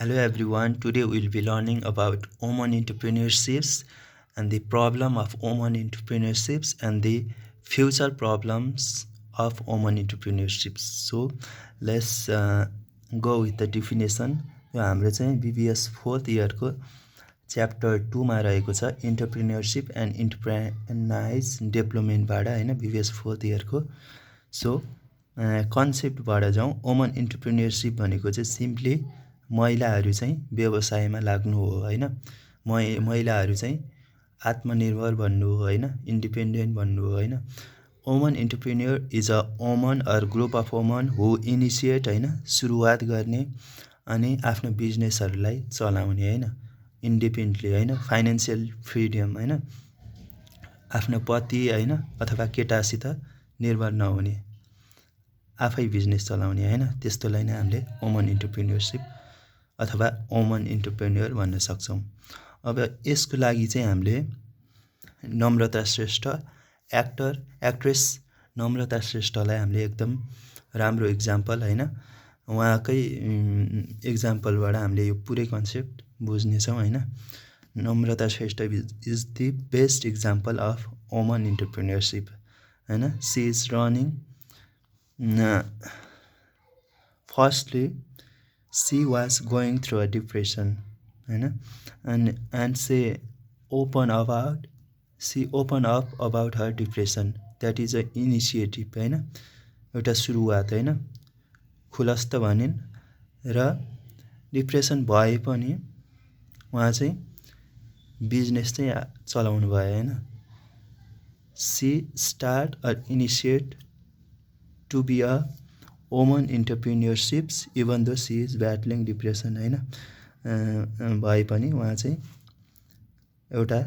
Hello everyone, today we'll be learning about women entrepreneurships and the problem of women entrepreneurships and the future problems of women entrepreneurships. So let's go with the definition. यो हाम्रो चाहिँ BBS 4th इयरको chapter 2 मा रहेको छ entrepreneurship and enterprise डेभलपमेन्टबाट हैन BBS 4th इयरको so कन्सेप्टबाट जाउँ woman entrepreneurship भनेको चाहिँ सिम्पली महिलाहरू चाहिँ व्यवसायमा लाग्नु हो हैन महिलाहरू चाहिँ आत्मनिर्भर भन्नु हो हैन इन्डिपेन्डेन्ट भन्नु हो हैन woman entrepreneur is a woman or group of woman who initiate हैन सुरुवात गर्ने अनि आफ्नो बिजनेसहरूलाई चलाउने हैन इन्डिपेन्डेन्टली हैन फाइनान्शियल फ्रिडम हैन आफ्नो पति हैन अथवा केटासित निर्भर नहुने आफै बिजनेस चलाउने हैन त्यस्तोलाई नै हामीले वुमन एन्टरप्रेन्योरशिप अथवा वुमन एन्टरप्रेन्योर भन्न सक्छौं। अब यसको लागि चाहिँ हामीले नम्रता श्रेष्ठ एक्ट्रेस नम्रता श्रेष्ठलाई हामीले एकदम राम्रो एक्जाम्पल हैन उहाँकै एक्जाम्पलबाट हामीले यो पुरै कन्सेप्ट बुझ्ने छौं हैन। Namrata Shrestha is the best example of woman entrepreneurship हैन she is running firstly she was going through a depression and she opened up about her depression. That is a initiative हैन एउटा सुरुवात हैन खुलस्त भनिन् र डिप्रेसन भए पनि उहाँ चाहिँ बिजनेस चाहिँ चलाउनु भयो हैन she start or initiate to be a woman entrepreneurships even though she is battling depression हैन भए पनि उहाँ चाहिँ एउटा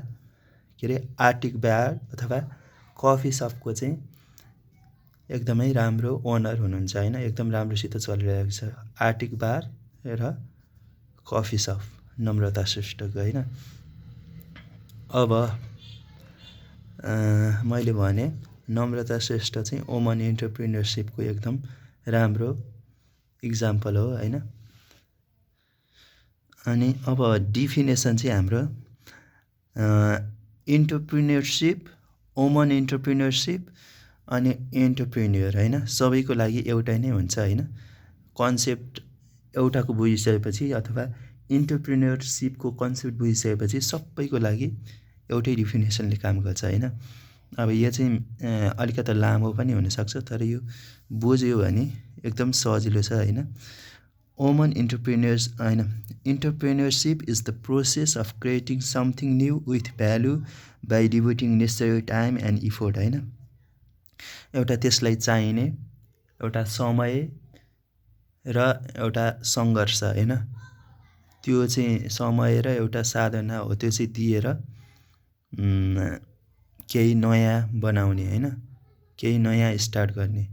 के रे आर्टिक बार अथवा कफी सपको चाहिँ एकदमै राम्रो ओनर हुनुहुन्छ हैन एकदम राम्रोसित चलिरहेको छ आर्टिक बार र कफी सप नम्रता श्रेष्ठको हैन। अब मैले भने नम्रता श्रेष्ठ चाहिँ वुमन एन्टरप्रेन्योरशिपको एकदम राम्रो एक्जाम्पल हो हैन। अनि अब डिफिनेसन चाहिँ हाम्रो एन्टरप्रेन्योरशिप वुमन एन्टरप्रेन्योरशिप अनि एन्टरप्रेन्योर हैन सबैको लागि एउटै नै हुन्छ हैन कन्सेप्ट एउटाको बुझिसकेपछि अथवा एन्टरप्रेन्योरशिपको कन्सेप्ट बुझिसकेपछि सबैको लागि एउटै डिफिनेसनले काम गर्छ हैन। अब यो चाहिँ अलिकति लामो पनि हुन सक्छ तर यो बुझ्यो भने एकदम सजिलो छ हैन। वुमन एन्टरप्रेन्योर्स हैन entrepreneurship is the process of creating something new with value by devoting necessary time and effort हैन एउटा त्यसलाई चाहिने एउटा समय र एउटा सङ्घर्ष हैन त्यो चाहिँ समय र एउटा साधना हो त्यो चाहिँ दिएर केही नयाँ बनाउने हैन केही नयाँ स्टार्ट गर्ने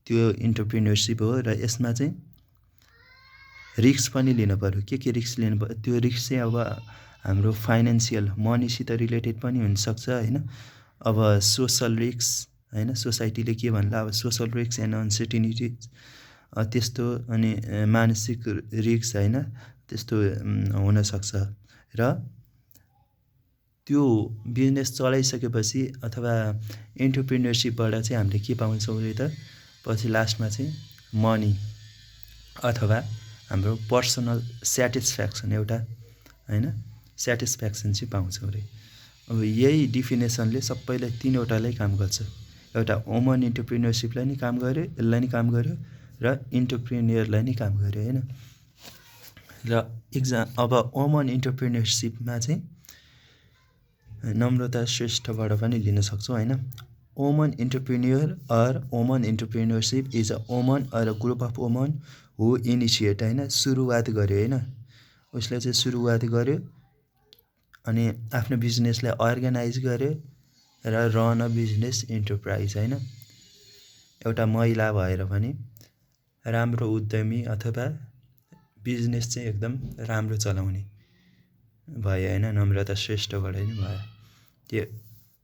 त्यो एन्टरप्रेन्योरशिप हो र यसमा चाहिँ रिस्क पनि लिनु पर्यो के रिस्क लिनु पर्यो त्यो रिस्क चाहिँ अब हाम्रो फाइनान्शियल मनीसित रिलेटेड पनि हुन सक्छ हैन अब सोशल रिस्क हैन सोसाइटीले के भन्ला अब सोशल रिस्क एन्ड अनसर्टेनिटी त्यस्तो अनि मानसिक रिस्क हैन त्यस्तो हुन सक्छ र त्यो बिजनेस चलाइसकेपछि अथवा एन्टरप्रेन्योरशिपबाट चाहिँ हामीले के पाउँछौँ रे त पछि लास्टमा चाहिँ मनी अथवा हाम्रो पर्सनल स्याटिस्फ्याक्सन एउटा हैन स्याटिस्फ्याक्सन चाहिँ पाउँछौँ रे। अब यही डिफिनेसनले सबैलाई तीनवटालाई काम गर्छ एउटा वुमन एन्टरप्रेन्योरशिपलाई नि काम गर्यो यसलाई नि काम गर्यो र एन्टरप्रेन्योरलाई नि काम गर्यो हैन। र अब वुमन एन्टरप्रेन्योरशिपमा चाहिँ नम्रता श्रेष्ठबाट पनि लिन सक्छौँ हैन। Woman entrepreneur or woman entrepreneurship is a woman or a group of woman who initiate हैन सुरुवात गर्यो हैन उसले चाहिँ सुरुवात गर्यो अनि आफ्नो बिजनेसलाई अर्गनाइज गर्यो र रन अ बिजनेस एन्टरप्राइज हैन एउटा महिला भएर पनि राम्रो उद्यमी अथवा बिजनेस चाहिँ एकदम राम्रो चलाउने भयो हैन नम्रता श्रेष्ठबाट नि भयो त्यो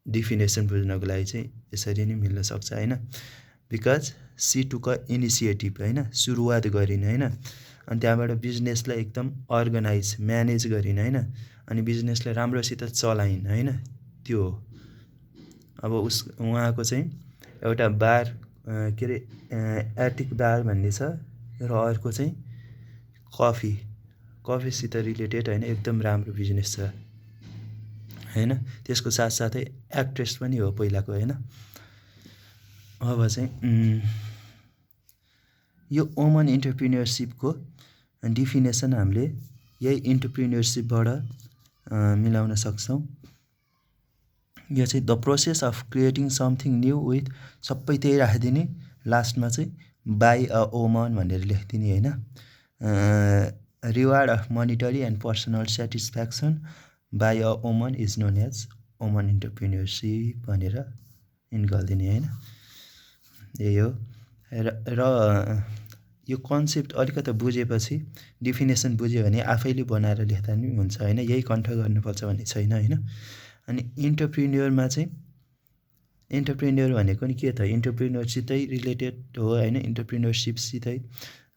डिफिनेसन बुझ्नको लागि चाहिँ यसरी नै मिल्न सक्छ हैन because C took a initiative हैन सुरुवात गरिन् हैन अनि त्यहाँबाट बिजनेसलाई एकदम अर्गनाइज म्यानेज गरिन् होइन, अनि बिजनेसलाई राम्रोसित चलाइन् होइन, त्यो हो। अब उहाँको चाहिँ एउटा बार के अरे एटिक बार भन्ने छ र अर्को चाहिँ कफीसित रिलेटेड होइन, एकदम राम्रो बिजनेस छ होइन। त्यसको साथसाथै एक्ट्रेस पनि हो पहिलाको होइन। अब चाहिँ यो वुमन इन्टरप्रिन्योरसिपको डिफिनेसन हामीले यही इन्टरप्रिन्योरसिपबाट मिलाउन सक्छौँ। यो चाहिँ the process of creating something new with सबै त्यही राखिदिने, लास्टमा चाहिँ बाई अ वुमन भनेर लेखिदिने होइन। Reward of monetary and personal satisfaction by a woman is known as woman entrepreneurship भनेर निकालिदिने होइन। यही हो। र यो कन्सेप्ट अलिकति बुझेपछि, डिफिनेसन बुझ्यो भने आफैले बनाएर लेख्दा पनि हुन्छ होइन, यही कण्ठ गर्नुपर्छ भन्ने छैन होइन। अनि इन्टरप्रिन्योरमा चाहिँ इन्टरप्रिन्योर भनेको नि के त, इन्टरप्रिन्योरसितै रिलेटेड हो होइन, इन्टरप्रिन्योरसिपसितै।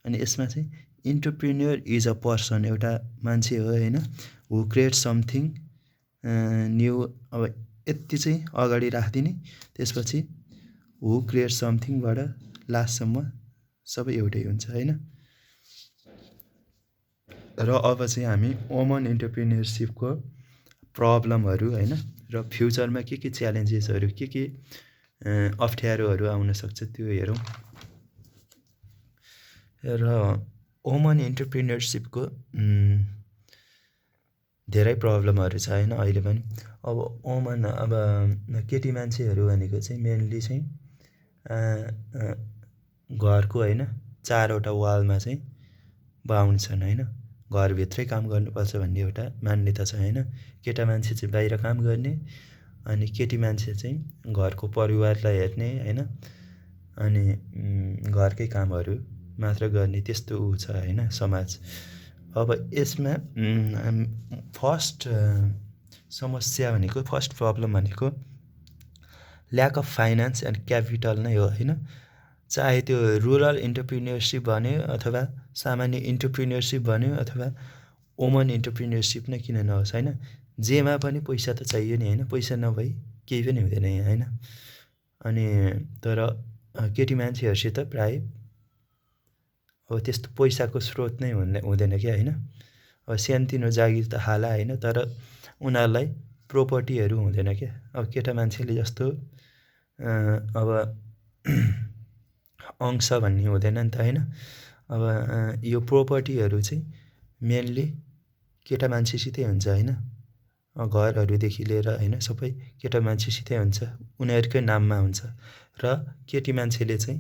अनि यसमा चाहिँ इन्टरप्रिन्योर इज अ पर्सन, एउटा मान्छे हो होइन, हु क्रिएट समथिङ न्यू। अब यति चाहिँ अगाडि राखिदिने, त्यसपछि हु क्रिएट समथिङबाट लास्टसम्म सबै एउटै हुन्छ होइन। र अब चाहिँ हामी वुमन इन्टरप्रिन्योरसिपको प्रब्लमहरू होइन र फ्युचरमा के च्यालेन्जेसहरू, के अप्ठ्यारोहरू आउन सक्छ त्यो हेरौँ। र वुमन इन्टरप्रिन्योरसिपको धेरै प्रब्लमहरू छ होइन अहिले पनि। अब वुमन, अब केटी मान्छेहरू भनेको चाहिँ मेनली चाहिँ घरको होइन चारवटा वालमा चाहिँ बाउन्ड छन् होइन, घरभित्रै काम गर्नुपर्छ भन्ने एउटा मान्यता छ होइन। केटा मान्छे चाहिँ बाहिर काम गर्ने, अनि केटी मान्छे चाहिँ घरको परिवारलाई हेर्ने होइन, अनि घरकै कामहरू मात्र गर्ने, त्यस्तो ऊ छ होइन समाज। अब यसमा फर्स्ट समस्या भनेको, फर्स्ट प्रब्लम भनेको lack of finance and capital नै हो होइन। चाहे त्यो रुरल इन्टरप्रिन्योरसिप भन्यो अथवा सामान्य इन्टरप्रिन्योरसिप भन्यो अथवा वुमन इन्टरप्रिन्योरसिप नै किन नहोस् होइन, जेमा पनि पैसा त चाहियो नि होइन, पैसा नभई केही पनि हुँदैन यहाँ होइन। अनि तर केटी मान्छेहरूसित प्रायः अब त्यस्तो पैसाको स्रोत नै हुँदैन क्या होइन। अब सानोतिनो जागिर त हाला होइन, तर उनीहरूलाई प्रोपर्टीहरू हुँदैन क्या। अब केटा मान्छेले जस्तो अब अंश भन्ने हुँदैन नि त होइन। अब यो प्रोपर्टीहरू चाहिँ मेनली केटा मान्छेसितै हुन्छ होइन, घरहरूदेखि लिएर होइन सबै केटा मान्छेसितै हुन्छ, उनीहरूकै नाममा हुन्छ। र केटी मान्छेले चाहिँ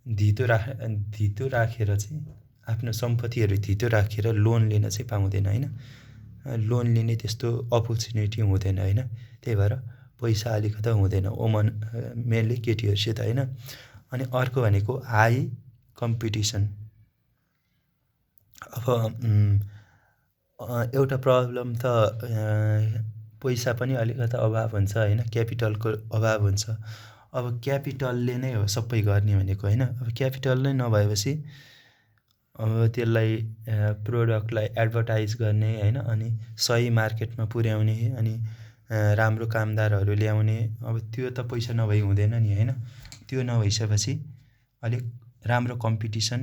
धितो राखेर चाहिँ आफ्नो सम्पत्तिहरू धितो राखेर लोन लिन चाहिँ पाउँदैन होइन। लोन लिने त्यस्तो अपर्च्युनिटी हुँदैन होइन, त्यही भएर पैसा अलिकति हुँदैन वुमन मेनली केटीहरूसित होइन। अनि अर्को भनेको हाई कम्पिटिसन। अब एउटा प्रब्लम त पैसा पनि अलिकति अभाव हुन्छ होइन, क्यापिटलको अभाव हुन्छ। अब क्यापिटलले नै हो सबै गर्ने भनेको होइन। अब क्यापिटल नै नभएपछि अब त्यसलाई प्रोडक्टलाई एडभर्टाइज गर्ने होइन, अनि सही मार्केटमा पुर्याउने, अनि राम्रो कामदारहरू ल्याउने, अब त्यो त पैसा नभई हुँदैन नि होइन। त्यो नभइसकेपछि अलिक राम्रो कम्पिटिसन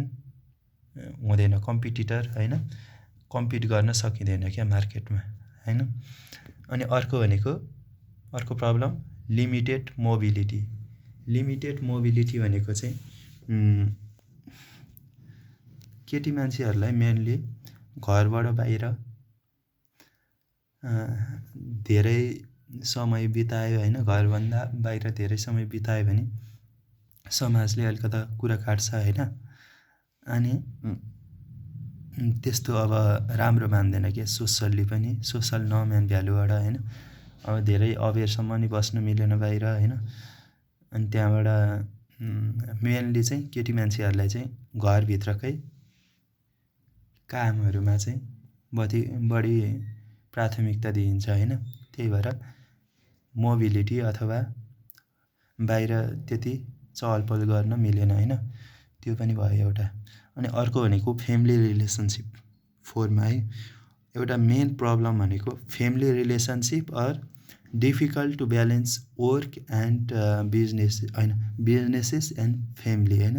हुँदैन, कम्पिटिटर होइन, कम्पिट गर्न सकिँदैन क्या मार्केटमा होइन। अनि अर्को problem limited mobility. Limited mobility भनेको चाहिँ केटी मान्छेहरूलाई मेनली घरबाट बाहिर धेरै समय बितायो होइन, घरभन्दा बाहिर धेरै समय बितायो भने समाजले अलिकता कुरा काट्छ होइन। अनि त्यस्तो अब राम्रो मान्दैन क्या सोसल्ली पनि, सोसल नर्म एन्ड भ्यालुबाट होइन। अब धेरै अबेरसम्म नि बस्नु मिलेन बाहिर होइन। अनि त्यहाँबाट मेनली चाहिँ केटी मान्छेहरूलाई चाहिँ घरभित्रकै कामहरूमा चाहिँ बढी प्राथमिकता दिइन्छ होइन। त्यही भएर मोबिलिटी अथवा बाहिर त्यति चहलपहल गर्न मिलेन होइन, त्यो पनि भयो एउटा। अनि अर्को भनेको फ्यामिली रिलेसनसिप 4 मा है। एउटा मेन प्रब्लम भनेको family relationship or difficult to balance work and business हैन, बिजनेसेस एन्ड फ्यामिली हैन।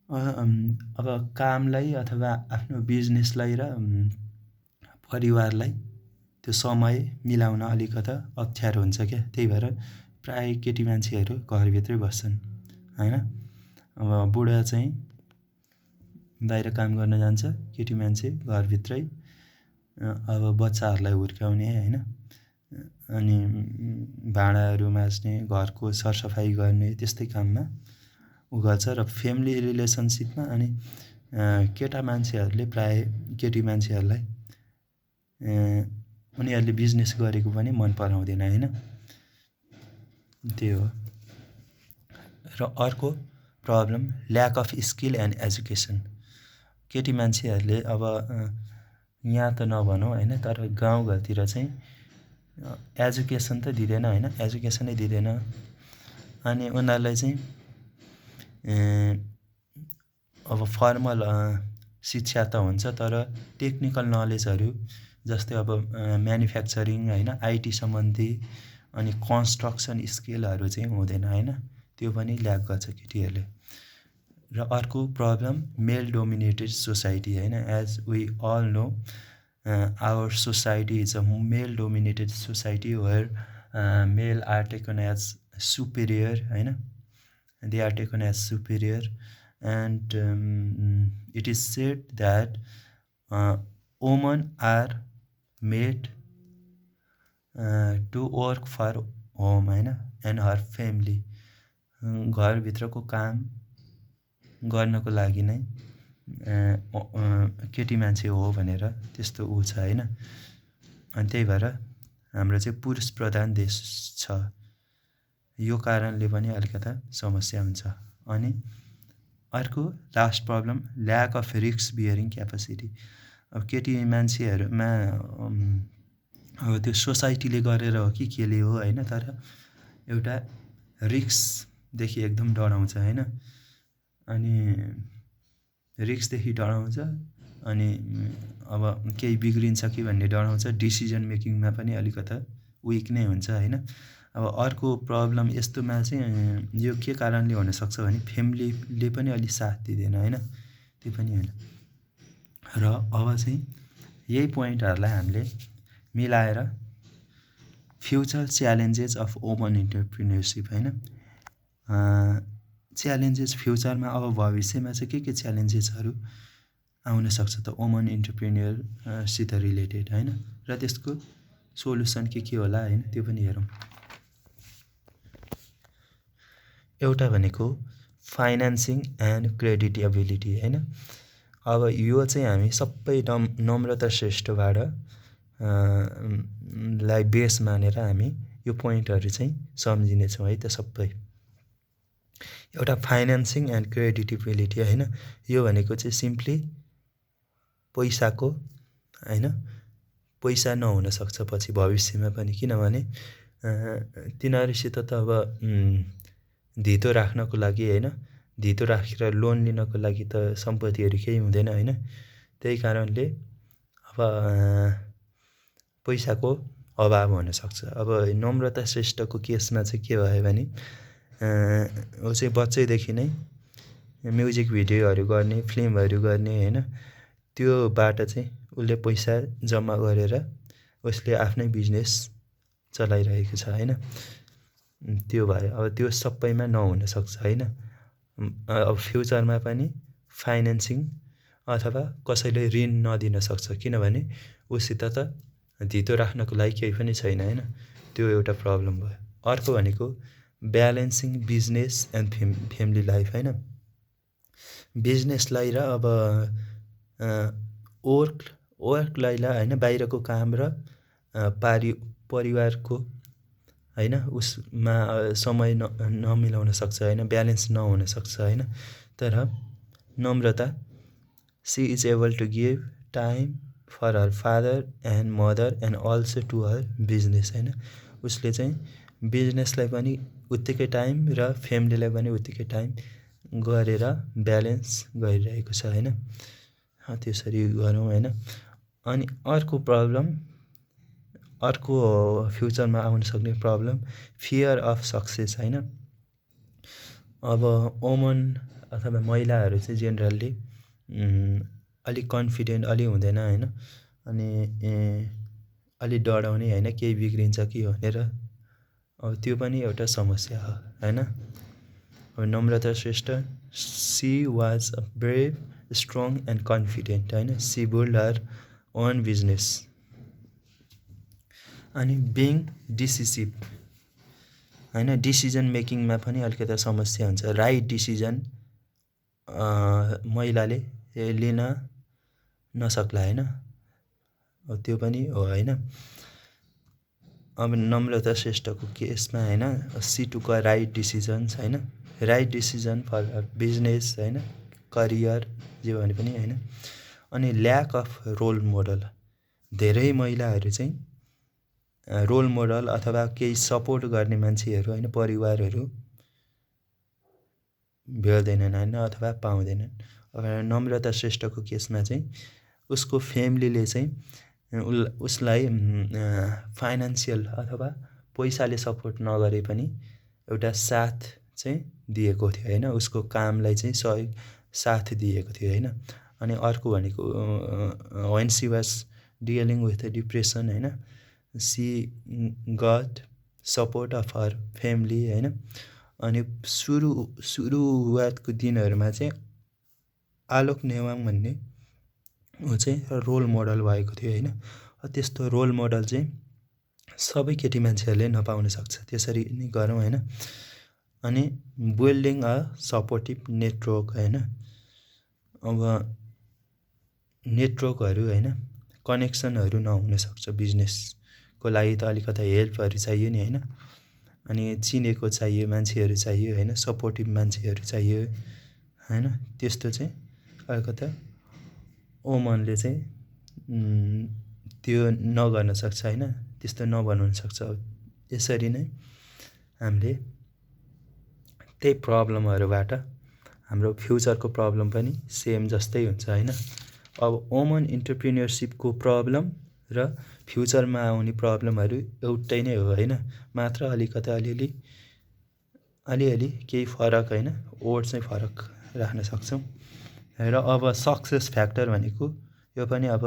अब कामलाई अथवा आफ्नो बिजनेसलाई र परिवारलाई त्यो समय मिलाउन अलिकता अप्ठ्यारो हुन्छ क्या। त्यही भएर प्राय केटी मान्छेहरू घरभित्रै बस्छन् हैन। अब बुढा चाहिँ बाहिर काम गर्न जान्छ, केटी मान्छे घरभित्रै अब बच्चाहरूलाई हुर्काउने हैन, अनि भाँडाहरू माझ्ने, घरको सरसफाइ गर्ने त्यस्तै काममा उ गर्छ। र फ्यामिली रिलेसनसिपमा अनि केटा मान्छेहरूले प्राय केटी मान्छेहरूलाई उनीहरूले बिजनेस गरेको पनि मन पराउँदैन हैन, त्यही हो। र अर्को problem lack of skill and education. केटी मान्छेहरूले अब यहाँ त नभनौँ हैन, तर गाउँघरतिर चाहिँ एजुकेसन त दिँदैन हैन, एजुकेसनै दिँदैन। अनि उनीहरूलाई चाहिँ अब फर्मल शिक्षा त हुन्छ, तर टेक्निकल नलेजहरू जस्तै अब म्यानुफ्याक्चरिङ हैन, आइटी सम्बन्धी अनि कन्स्ट्रक्सन स्किलहरू चाहिँ हुँदैन हैन, त्यो पनि ल्याक गर्छ केटीहरूले। र अर्को प्रब्लम मेल डोमिनेटेड सोसाइटी हैन। As we all know our society is a male dominated society where male are taken as superior हैन, they are taken as superior, and it is said that women are made to work for home हैन and her family। घरभित्रको काम गर्नको लागि नै केटी मान्छे हो भनेर त्यस्तो उ छ हैन। अनि त्यही भएर हाम्रो चाहिँ पुरुष प्रधान देश छ, यो कारणले पनि अलिकता समस्या हुन्छ। अनि अर्को last problem lack of risk bearing capacity. अब केटी मान्छेहरूमा अब त्यो सोसाइटीले गरेर हो कि केले हो हैन, तर एउटा रिस्कदेखि एकदम डराउँछ हैन, अनि रिस्कदेखि डराउँछ, अनि अब केही बिग्रिन्छ कि भन्ने डराउँछ। डिसिजन मेकिङमा पनि अलिकता विक नै हुन्छ हैन। अब अर्को प्रब्लम यस्तोमा चाहिँ यो के कारणले हुनसक्छ भने फ्यामिलीले पनि अलि साथ दिँदैन हैन, त्यो पनि होइन। र अब चाहिँ यही पोइन्टहरूलाई हामीले मिलाएर फ्युचर च्यालेन्जेस अफ वुमन इन्टरप्रिन्योरसिप हैन, च्यालेन्जेस फ्युचरमा अब भविष्यमा चाहिँ के च्यालेन्जेसहरू आउन सक्छ त वुमन इन्टरप्रिन्योरसित रिलेटेड हैन, र त्यसको सोलुसन के होला हैन, त्यो पनि हेरौँ। एउटा भनेको फाइनेन्सिङ एन्ड क्रेडिटेबिलिटी हैन। अब यो चाहिँ हामी सबै नम्रता श्रेष्ठबाट लाई बेस मानेर हामी यो पोइन्टहरू चाहिँ सम्झिनेछौँ है त सबै। एउटा फाइनेन्सिङ एन्ड क्रेडिटेबिलिटी हैन, यो भनेको चाहिँ सिम्पली पैसाको हैन, पैसा नहुन सक्छ पछि भविष्यमा पनि, किनभने तिनीहरूसित त अब धितो राख्नको लागि हैन, धितो राखेर लोन लिनको लागि त सम्पत्तिहरू केही हुँदैन हैन। त्यही कारणले अब पैसाको अभाव हुन सक्छ। अब नम्रता श्रेष्ठको केसमा चाहिँ के भयो भने ऊ चाहिँ बच्चैदेखि नै म्युजिक भिडियोहरू गर्ने, फिल्महरू गर्ने हैन, त्योबाट चाहिँ उसले पैसा जम्मा गरेर उसले आफ्नै बिजनेस चलाइरहेको छ हैन, त्यो भयो। अब त्यो सबैमा नहुन सक्छ हैन। अब फ्युचरमा पनि फाइनेन्सिङ अथवा कसैले ऋण नदिन सक्छ, किनभने उसित त धितो राख्नको लागि केही पनि छैन हैन, त्यो एउटा प्रब्लम भयो। अर्को भनेको balancing business and family life हैन। बिजनेसलाई र अब वर्कलाई हैन, बाहिरको काम र परिवारको हैन उसमा समय नमिलाउन सक्छ हैन, ब्यालेन्स नहुन सक्छ हैन। तर Namrata she is able to give time for her father and mother and also to her business हैन। उसले चाहिँ बिजनेसलाई पनि उत्तिकै टाइम र फ्यामिलीलाई पनि उत्तिकै टाइम गरेर ब्यालेन्स गरिरहेको छ हैन। त्यसरी गरौँ हैन। अनि अर्को फ्युचरमा आउन सक्ने प्रब्लम फियर अफ सक्सेस हैन। अब वुमन अथवा महिलाहरू चाहिँ जेनरली अलिक कन्फिडेन्ट अलि हुँदैन हैन। अनि अलि डराउने हैन, केही बिग्रिन्छ कि भनेर। अब त्यो पनि एउटा समस्या हो हैन। अब Namrata Shrestha, she was brave, strong and confident हैन। She built her own business. अनि बिङ डिसिसिभ हैन, डिसिजन मेकिङमा पनि अलिकति समस्या हुन्छ। राइट डिसिजन महिलाले लिन नसक्ला हैन। त्यो पनि हो हैन। अब नम्रता श्रेष्ठको केसमा हैन, she took a right decisions हैन, राइट डिसिजन फर बिजनेस हैन, करियर जे भने पनि हैन। अनि ल्याक अफ रोल मोडल, धेरै महिलाहरू चाहिँ रोल मोडल अथवा केही सपोर्ट गर्ने मान्छेहरू हैन, परिवारहरू भेट्दैनन् हैन अथवा पाउँदैनन्। अब नम्रता श्रेष्ठको केसमा चाहिँ उसको फ्यामिलीले चाहिँ उसलाई फाइनान्सियल अथवा पैसाले सपोर्ट नगरे पनि एउटा साथ चाहिँ दिएको थियो हैन। उसको कामलाई चाहिँ सहयोग साथ दिएको थियो हैन। अनि अर्को भनेको when she was dealing with depression हैन, she got support of her family हैन। अनि सुरुवातको दिनहरूमा चाहिँ आलोक नेवाङ भन्ने ऊ चाहिँ रोल मोडल भएको थियो हैन। त्यस्तो रोल मोडल चाहिँ सबै केटी मान्छेहरूले नपाउन सक्छ, त्यसरी नै गरौँ हैन। अनि बिल्डिङ अ सपोर्टिभ नेटवर्क हैन। अब नेटवर्कहरू हैन, कनेक्सनहरू नहुन सक्छ बिजनेसको लागि त अलिकति हेल्पहरू चाहियो नि हैन। अनि चिनेको चाहियो, मान्छेहरू चाहियो हैन, सपोर्टिभ मान्छेहरू चाहियो हैन। त्यस्तो चाहिँ अलिकति वुमनले चाहिँ त्यो नगर्न सक्छ हैन, त्यस्तो नबनाउन सक्छ। यसरी नै हामीले त्यही प्रब्लमहरूबाट हाम्रो फ्युचरको प्रब्लम पनि सेम जस्तै हुन्छ हैन। अब वुमन एन्टरप्रेन्योरसिपको प्रब्लम र फ्युचरमा आउने प्रब्लमहरू एउटै नै हो हैन, मात्र अलिकति अलिअलि केही फरक हैन, वर्ड चाहिँ फरक राख्न सक्छौँ। र अब सक्सेस फ्याक्टर भनेको यो पनि अब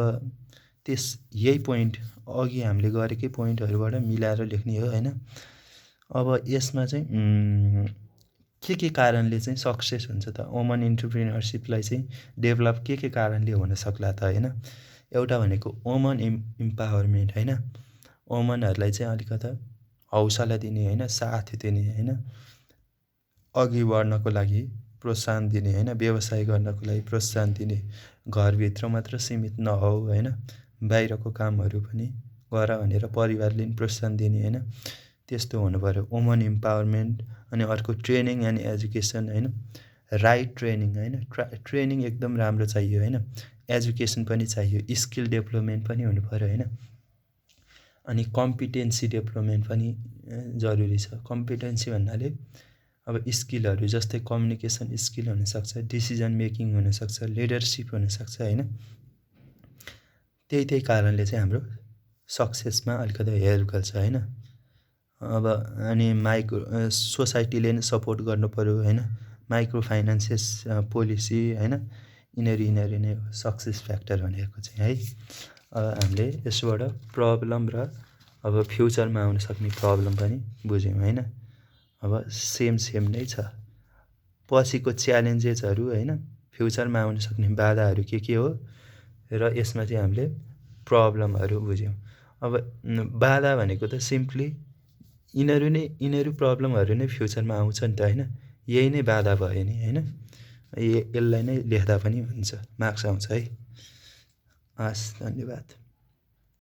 यही पोइन्ट अघि हामीले गरेकै पोइन्टहरूबाट मिलाएर लेख्ने हो हैन। अब यसमा चाहिँ के कारणले चाहिँ सक्सेस हुन्छ त, वुमन एन्टरप्रेन्योरसिपलाई चाहिँ डेभलप के कारणले हुन सक्ला त हैन। एउटा भनेको वुमन इम्पावरमेन्ट हैन, वुमनहरूलाई चाहिँ अलिकति हौसला दिने हैन, साथ दिने हैन, अघि बढ्नको लागि प्रोत्साहन दिने हैन, व्यवसाय गर्नको लागि प्रोत्साहन दिने, घरभित्र मात्र सीमित नहौ हैन, बाहिरको कामहरू पनि गर भनेर परिवारले पनि प्रोत्साहन दिने हैन। त्यस्तो हुनुपर्यो वुमन इम्पावरमेन्ट। अनि अर्को ट्रेनिङ एन्ड एजुकेसन हैन, राइट ट्रेनिङ हैन, ट्रेनिङ एकदम राम्रो चाहियो हैन, एजुकेसन पनि चाहियो, स्किल डेभलपमेन्ट पनि हुनुपर्यो हैन। अनि कम्पिटेन्सी डेभलपमेन्ट पनि जरुरी छ। कम्पिटेन्सी भन्नाले अब स्किलहरू जस्तै कम्युनिकेसन स्किल हुनसक्छ, डिसिजन मेकिङ हुनसक्छ, लिडरसिप हुनसक्छ हैन। त्यही कारणले चाहिँ हाम्रो सक्सेसमा अलिकति हेल्प गर्छ हैन। अब अनि सोसाइटीले नै सपोर्ट गर्नु पर्यो हैन, माइक्रो फाइनेन्सेस पोलिसी हैन, यिनीहरू नै सक्सेस फ्याक्टर भनेको चाहिँ है। हामीले यसबाट प्रब्लम र अब फ्युचरमा आउन सक्ने प्रब्लम पनि बुझ्यौँ हैन। अब सेम नै छ। पछिको च्यालेन्जेसहरू हैन, फ्युचरमा आउन सक्ने बाधाहरू के हो र यसमा चाहिँ हामीले प्रब्लमहरू बुझ्यौँ। अब बाधा भनेको त सिम्पली यिनीहरू प्रब्लमहरू नै फ्युचरमा आउँछ नि त हैन, यही नै बाधा भयो नि हैन। यसलाई नै लेख्दा पनि हुन्छ, मार्क्स आउँछ है। हस्, धन्यवाद।